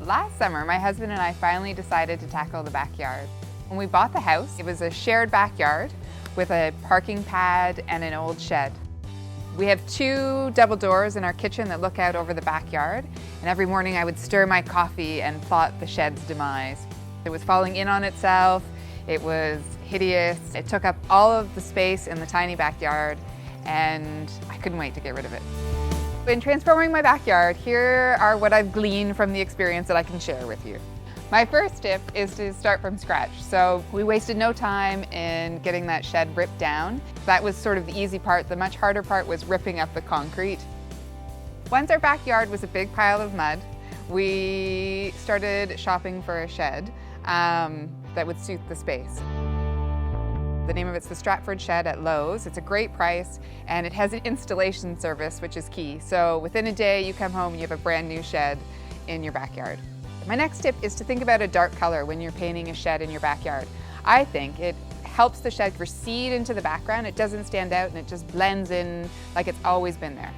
Last summer, my husband and I finally decided to tackle the backyard. When we bought the house, it was a shared backyard with a parking pad and an old shed. We have 2 double doors in our kitchen that look out over the backyard, and every morning I would stir my coffee and plot the shed's demise. It was falling in on itself, it was hideous, it took up all of the space in the tiny backyard, and I couldn't wait to get rid of it. In transforming my backyard, here are what I've gleaned from the experience that I can share with you. My first tip is to start from scratch. So we wasted no time in getting that shed ripped down. That was sort of the easy part. The much harder part was ripping up the concrete. Once our backyard was a big pile of mud, we started shopping for a shed that would suit the space. The name of it's the Stratford Shed at Lowe's. It's a great price and it has an installation service, which is key. So within a day you come home and you have a brand new shed in your backyard. My next tip is to think about a dark color when you're painting a shed in your backyard. I think it helps the shed recede into the background. It doesn't stand out and it just blends in like it's always been there.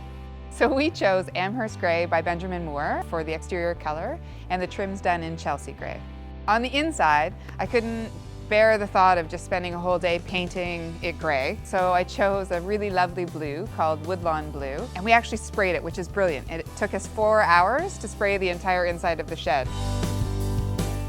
So we chose Amherst Grey by Benjamin Moore for the exterior color, and the trim's done in Chelsea Grey. On the inside, I couldn't bear the thought of just spending a whole day painting it gray. So I chose a really lovely blue called Woodlawn Blue, and we actually sprayed it, which is brilliant. It took us 4 hours to spray the entire inside of the shed.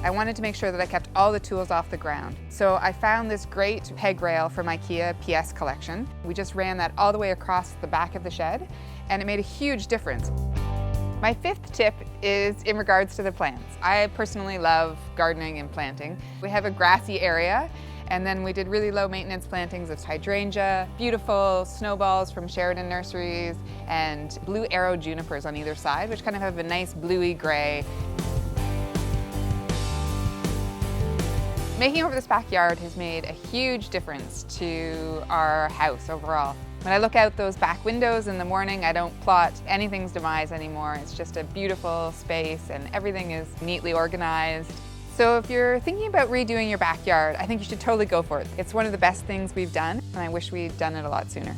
I wanted to make sure that I kept all the tools off the ground. So I found this great peg rail from IKEA PS collection. We just ran that all the way across the back of the shed, and it made a huge difference. My 5th tip is in regards to the plants. I personally love gardening and planting. We have a grassy area, and then we did really low maintenance plantings of hydrangea, beautiful snowballs from Sheridan Nurseries, and blue arrow junipers on either side, which kind of have a nice bluey gray. Making over this backyard has made a huge difference to our house overall. When I look out those back windows in the morning, I don't plot anything's demise anymore. It's just a beautiful space and everything is neatly organized. So if you're thinking about redoing your backyard, I think you should totally go for it. It's one of the best things we've done, and I wish we'd done it a lot sooner.